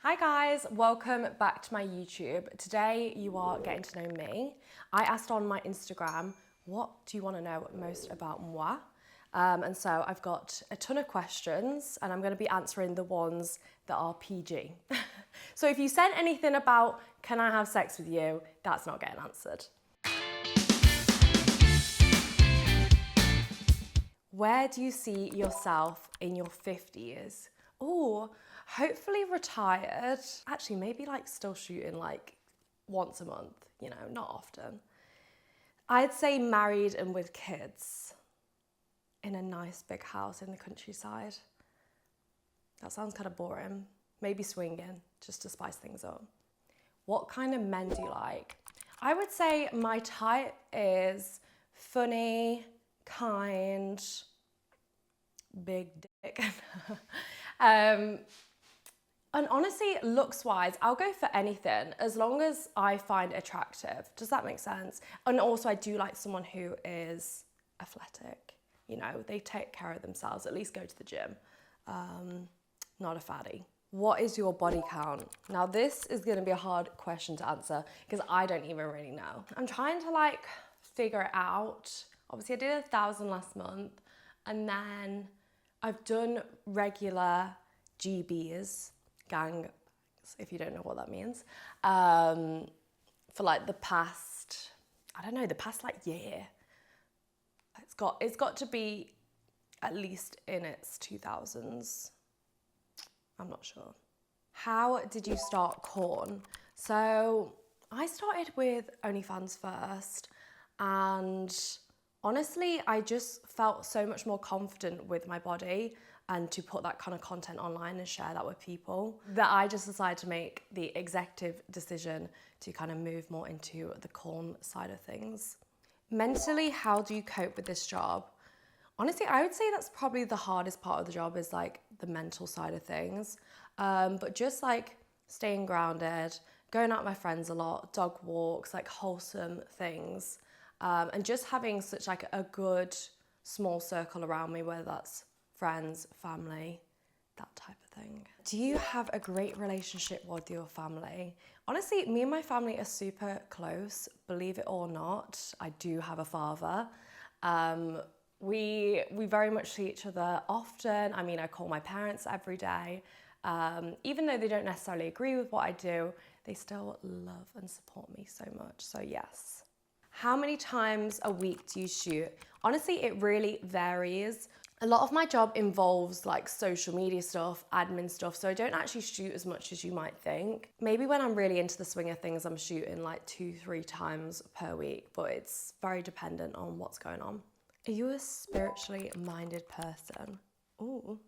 Hi guys, welcome back to my YouTube. Today you are getting to know me. I asked on my Instagram, what do you want to know most about moi? And so I've got a ton of questions and I'm going to be answering the ones that are PG. So if you sent anything about, can I have sex with you? That's not getting answered. Where do you see yourself in your 50s? Oh, hopefully retired. Actually, maybe like still shooting like once a month, not often. I'd say married and with kids in a nice big house in the countryside. That sounds kind of boring. Maybe swinging, just to spice things up. What kind of men do you like? I would say my type is funny, kind, big dick. And honestly, looks-wise, I'll go for anything as long as I find attractive. Does that make sense? And also, I do like someone who is athletic. They take care of themselves, at least go to the gym. Not a fatty. What is your body count? Now, this is gonna be a hard question to answer because I don't even really know. I'm trying to figure it out. Obviously, I did 1,000 last month, and then I've done regular GBs, gang, if you don't know what that means, for the past, year. It's got to be at least in its 2000s. I'm not sure. How did you start corn? So I started with OnlyFans first, and honestly, I just felt so much more confident with my body and to put that kind of content online and share that with people that I just decided to make the executive decision to kind of move more into the corn side of things. Mentally, how do you cope with this job? Honestly, I would say that's probably the hardest part of the job is the mental side of things. But just staying grounded, going out with my friends a lot, dog walks, wholesome things. And just having such a good small circle around me, whether that's friends, family, that type of thing. Do you have a great relationship with your family? Honestly, me and my family are super close, believe it or not. I do have a father. We very much see each other often. I mean, I call my parents every day. Even though they don't necessarily agree with what I do, they still love and support me so much, so yes. How many times a week do you shoot? Honestly, it really varies. A lot of my job involves social media stuff, admin stuff, so I don't actually shoot as much as you might think. Maybe when I'm really into the swing of things, I'm shooting 2-3 times per week, but it's very dependent on what's going on. Are you a spiritually minded person? Ooh.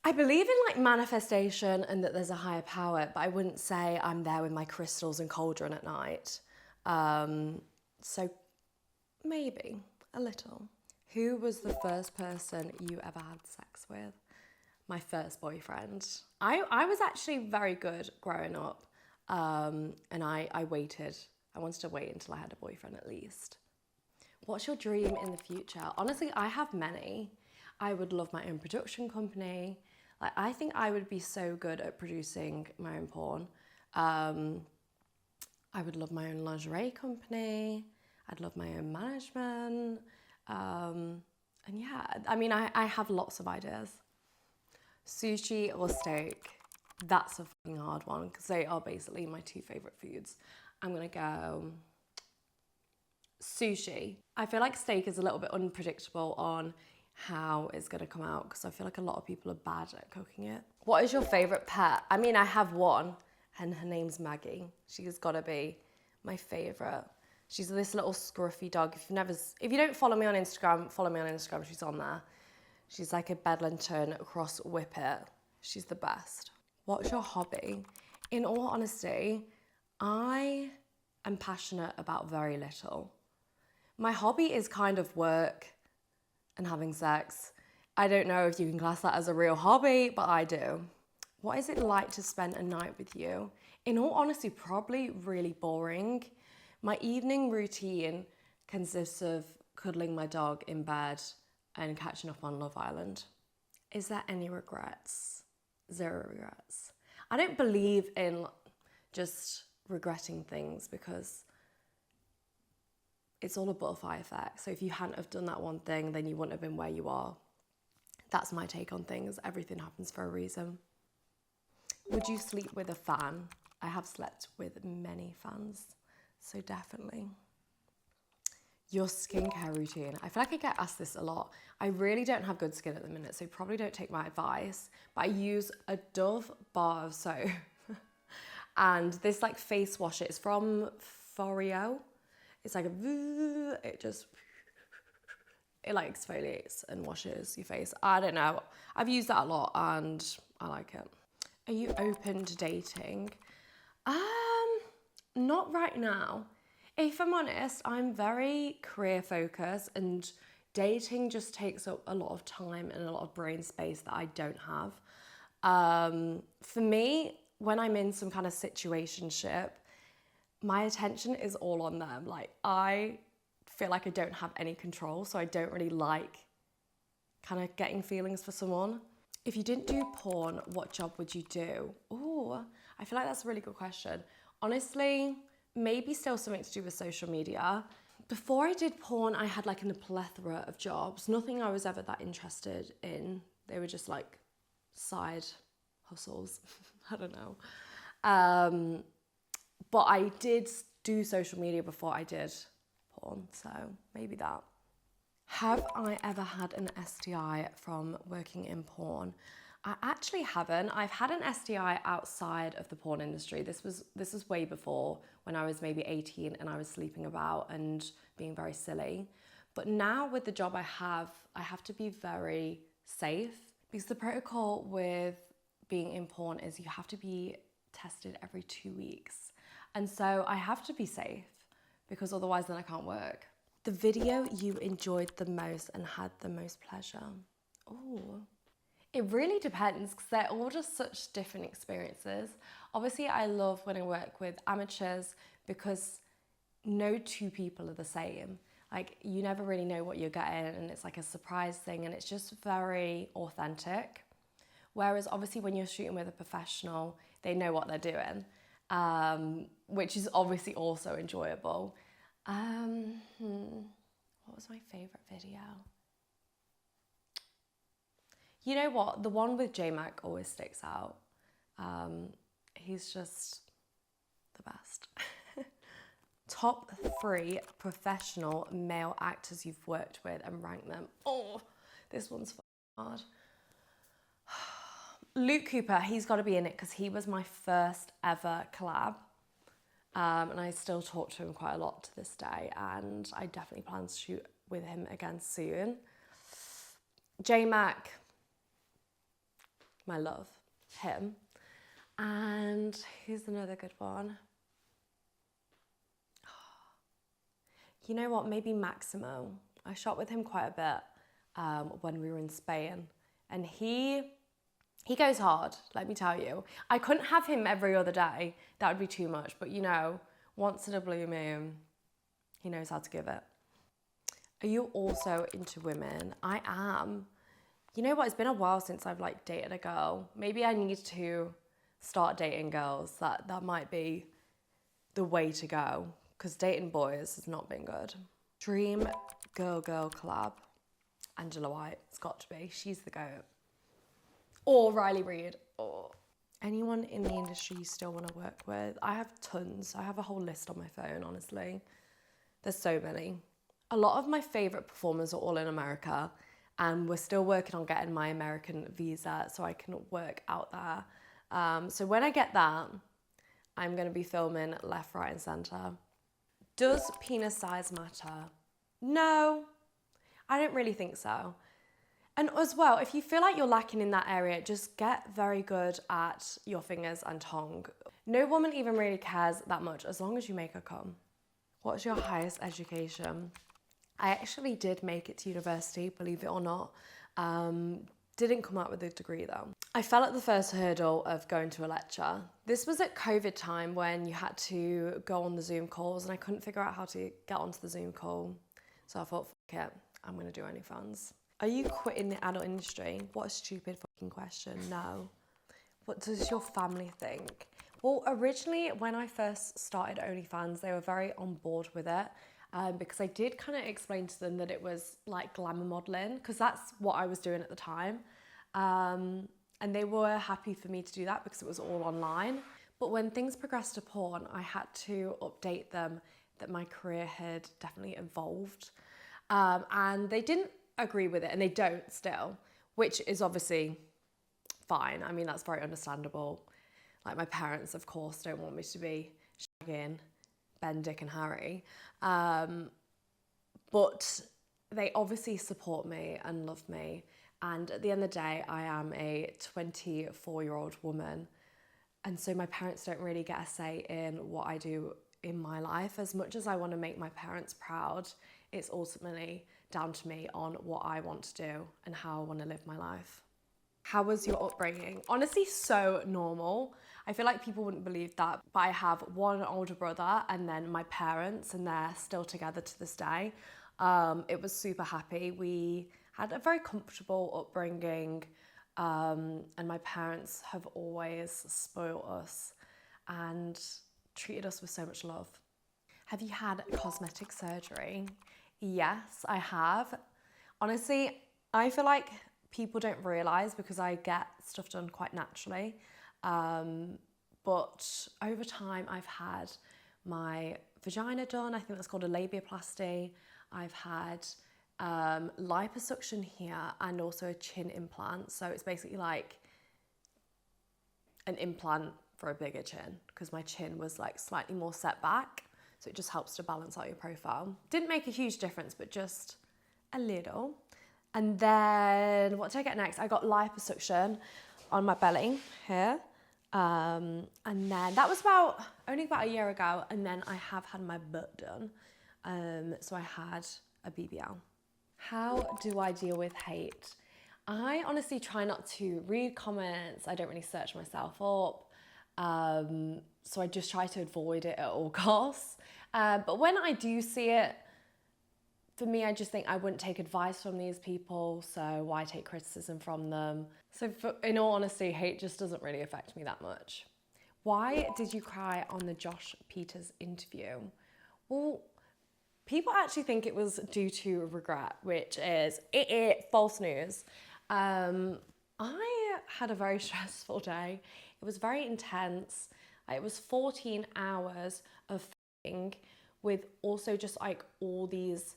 I believe in manifestation and that there's a higher power, but I wouldn't say I'm there with my crystals and cauldron at night. So maybe a little. Who was the first person you ever had sex with? My first boyfriend. I was actually very good growing up, and I waited. I wanted to wait until I had a boyfriend at least. What's your dream in the future? Honestly, I have many. I would love my own production company. I think I would be so good at producing my own porn. I would love my own lingerie company. I'd love my own management. And yeah, I mean, I have lots of ideas. Sushi or steak? That's a fucking hard one because they are basically my two favorite foods. I'm gonna go sushi. I feel like steak is a little bit unpredictable on how it's gonna come out because I feel like a lot of people are bad at cooking it. What is your favorite pet? I mean, I have one and her name's Maggie. She's gotta be my favorite. She's this little scruffy dog. If you don't follow me on Instagram, follow me on Instagram, she's on there. She's like a Bedlington cross whippet. She's the best. What's your hobby? In all honesty, I am passionate about very little. My hobby is kind of work and having sex. I don't know if you can class that as a real hobby, but I do. What is it like to spend a night with you? In all honesty, probably really boring. My evening routine consists of cuddling my dog in bed and catching up on Love Island. Is there any regrets? Zero regrets. I don't believe in just regretting things because it's all a butterfly effect. So if you hadn't have done that one thing, then you wouldn't have been where you are. That's my take on things. Everything happens for a reason. Would you sleep with a fan? I have slept with many fans, so definitely. Your skincare routine. I feel like I get asked this a lot. I really don't have good skin at the minute, so probably don't take my advice, but I use a Dove bar of soap and this like face wash, it's from Foreo. It's like it like exfoliates and washes your face. I don't know. I've used that a lot and I like it. Are you open to dating? Not right now. If I'm honest, I'm very career focused and dating just takes up a lot of time and a lot of brain space that I don't have. For me, when I'm in some kind of situationship, my attention is all on them. Like, I feel like I don't have any control, so I don't really like kind of getting feelings for someone. If you didn't do porn, what job would you do? Oh, I feel like that's a really good question. Honestly, maybe still something to do with social media. Before I did porn, I had like a plethora of jobs. Nothing I was ever that interested in. They were just like side hustles. I don't know. But I did do social media before I did porn, so maybe that. Have I ever had an STI from working in porn? I actually haven't. I've had an STI outside of the porn industry. This was way before, when I was maybe 18 and I was sleeping about and being very silly. But now with the job I have to be very safe because the protocol with being in porn is you have to be tested every 2 weeks. And so I have to be safe because otherwise then I can't work. The video you enjoyed the most and had the most pleasure? Oh. It really depends because they're all just such different experiences. Obviously, I love when I work with amateurs because no two people are the same. Like, you never really know what you're getting and it's like a surprise thing and it's just very authentic. Whereas obviously when you're shooting with a professional, they know what they're doing, which is obviously also enjoyable. What was my favorite video? You know what? The one with J-Mac always sticks out. He's just the best. Top 3 professional male actors you've worked with and rank them. Oh, this one's hard. Luke Cooper, he's got to be in it because he was my first ever collab. And I still talk to him quite a lot to this day, and I definitely plan to shoot with him again soon. J-Mac, my love, him. And who's another good one? You know what, maybe Maximo. I shot with him quite a bit when we were in Spain, and he goes hard, let me tell you. I couldn't have him every other day. That would be too much. But you know, once in a blue moon, he knows how to give it. Are you also into women? I am. You know what? It's been a while since I've like dated a girl. Maybe I need to start dating girls. That might be the way to go because dating boys has not been good. Dream girl collab. Angela White. It's got to be. She's the goat. Or Riley Reid, or anyone in the industry you still want to work with. I have tons. I have a whole list on my phone, honestly. There's so many. A lot of my favorite performers are all in America, and we're still working on getting my American visa so I can work out there. So when I get that, I'm going to be filming left, right, and center. Does penis size matter? No, I don't really think so. And as well, if you feel like you're lacking in that area, just get very good at your fingers and tongue. No woman even really cares that much as long as you make her come. What's your highest education? I actually did make it to university, believe it or not. Didn't come out with a degree though. I fell at the first hurdle of going to a lecture. This was at COVID time when you had to go on the Zoom calls and I couldn't figure out how to get onto the Zoom call. So I thought, fuck it, I'm gonna do OnlyFans. Are you quitting the adult industry? What a stupid fucking question, no. What does your family think? Well, originally when I first started OnlyFans, they were very on board with it because I did kind of explain to them that it was like glamour modeling because that's what I was doing at the time. And they were happy for me to do that because it was all online. But when things progressed to porn, I had to update them that my career had definitely evolved. And they didn't agree with it, and they don't still, which is obviously fine. I mean, that's very understandable. Like, my parents, of course, don't want me to be shagging Ben, Dick and Harry. But they obviously support me and love me. And at the end of the day, I am a 24-year-old woman. And so my parents don't really get a say in what I do in my life. As much as I want to make my parents proud, it's ultimately down to me on what I want to do and how I want to live my life. How was your upbringing? Honestly, so normal. I feel like people wouldn't believe that, but I have one older brother and then my parents, and they're still together to this day. It was super happy. We had a very comfortable upbringing, and my parents have always spoiled us and treated us with so much love. Have you had cosmetic surgery? Yes, I have. Honestly, I feel like people don't realise because I get stuff done quite naturally. But over time, I've had my vagina done. I think that's called a labiaplasty. I've had liposuction here and also a chin implant. So it's basically like an implant for a bigger chin because my chin was like slightly more set back. So it just helps to balance out your profile. Didn't make a huge difference, but just a little. And then what did I get next? I got liposuction on my belly here. And then that was only about a year ago. And then I have had my butt done. So I had a BBL. How do I deal with hate? I honestly try not to read comments. I don't really search myself up. So I just try to avoid it at all costs. But when I do see it, for me, I just think I wouldn't take advice from these people, so why take criticism from them? So in all honesty, hate just doesn't really affect me that much. Why did you cry on the Josh Peters interview? Well, people actually think it was due to regret, which is false news. I had a very stressful day. It was very intense. It was 14 hours of filming with also just like all these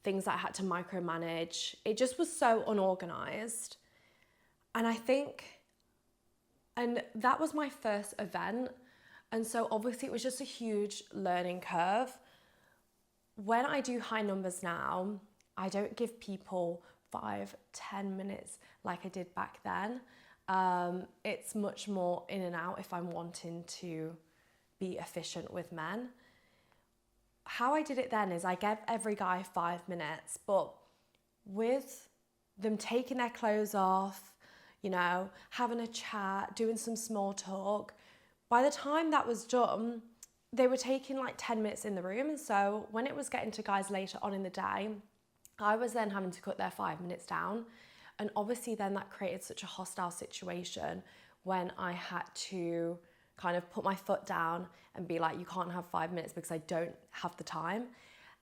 things that I had to micromanage. It just was so unorganized. And I think, and that was my first event. And so obviously it was just a huge learning curve. When I do high numbers now, I don't give people 5-10 minutes like I did back then. It's much more in and out if I'm wanting to be efficient with men. How I did it then is I gave every guy 5 minutes, but with them taking their clothes off, you know, having a chat, doing some small talk, by the time that was done, they were taking like 10 minutes in the room. And so when it was getting to guys later on in the day, I was then having to cut their 5 minutes down. And obviously then that created such a hostile situation when I had to kind of put my foot down and be like, you can't have 5 minutes because I don't have the time.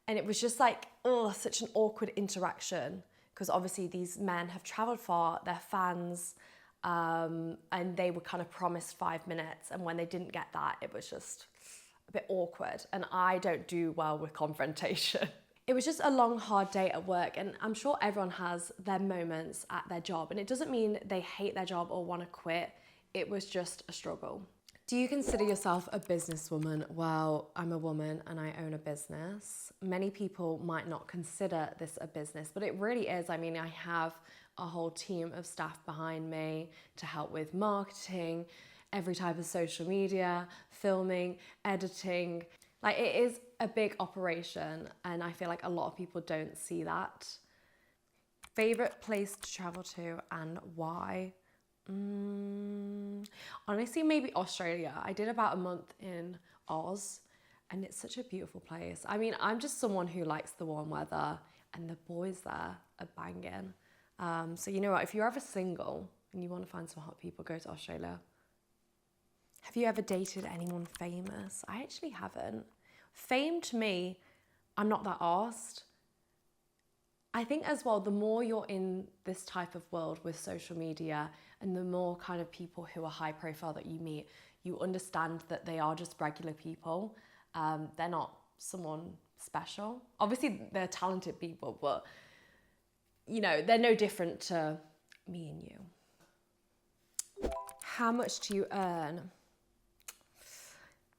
And it was just like, oh, such an awkward interaction because obviously these men have traveled far, they're fans, and they were kind of promised 5 minutes. And when they didn't get that, it was just a bit awkward. And I don't do well with confrontation. It was just a long, hard day at work, and I'm sure everyone has their moments at their job, and it doesn't mean they hate their job or want to quit. It was just a struggle. Do you consider yourself a businesswoman? Well, I'm a woman and I own a business. Many people might not consider this a business, but it really is. I mean, I have a whole team of staff behind me to help with marketing, every type of social media, filming, editing. Like, it is a big operation, and I feel like a lot of people don't see that. Favorite place to travel to and why? Honestly, maybe Australia. I did about a month in Oz, and it's such a beautiful place. I mean, I'm just someone who likes the warm weather, and the boys there are banging. So you know what, if you're ever single and you want to find some hot people, go to Australia. Have you ever dated anyone famous? I actually haven't. Fame to me, I'm not that arsed. I think as well, the more you're in this type of world with social media and the more kind of people who are high profile that you meet, you understand that they are just regular people. They're not someone special. Obviously, they're talented people, but you know, they're no different to me and you. How much do you earn?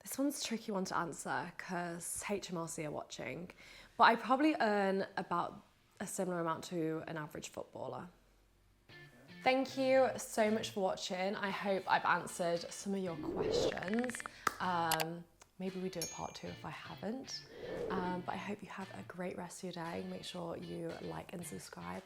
This one's a tricky one to answer because HMRC are watching, but I probably earn about a similar amount to an average footballer. Thank you so much for watching. I hope I've answered some of your questions. Maybe we do a part 2 if I haven't. But I hope you have a great rest of your day. Make sure you like and subscribe.